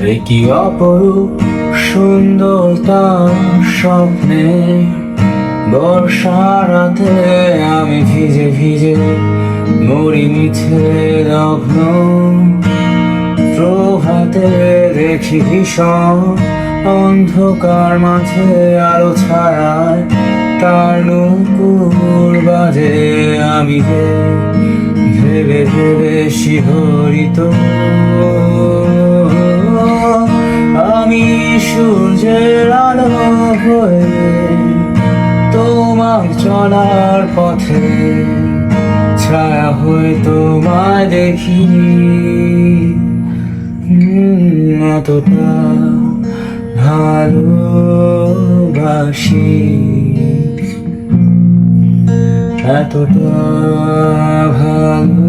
এ কি অপরূপ সুন্দর তার স্বপ্নে, বর্ষা রাতে আমি ভিজে ভিজে মরি মিছে লগ্ন। প্রভাতে দেখি ভীষণ অন্ধকার মাঝে আলো ছায়ায় তার নূপুর বাজে। আমি ভেবে ভেবে শিহরিত, আমি সূর্যের আলো হয়ে তোমার চলার পথে ছায়া হয়ে তোমায় দেখি। এতটা ভালোবাসি, এতটা ভালোবাসি।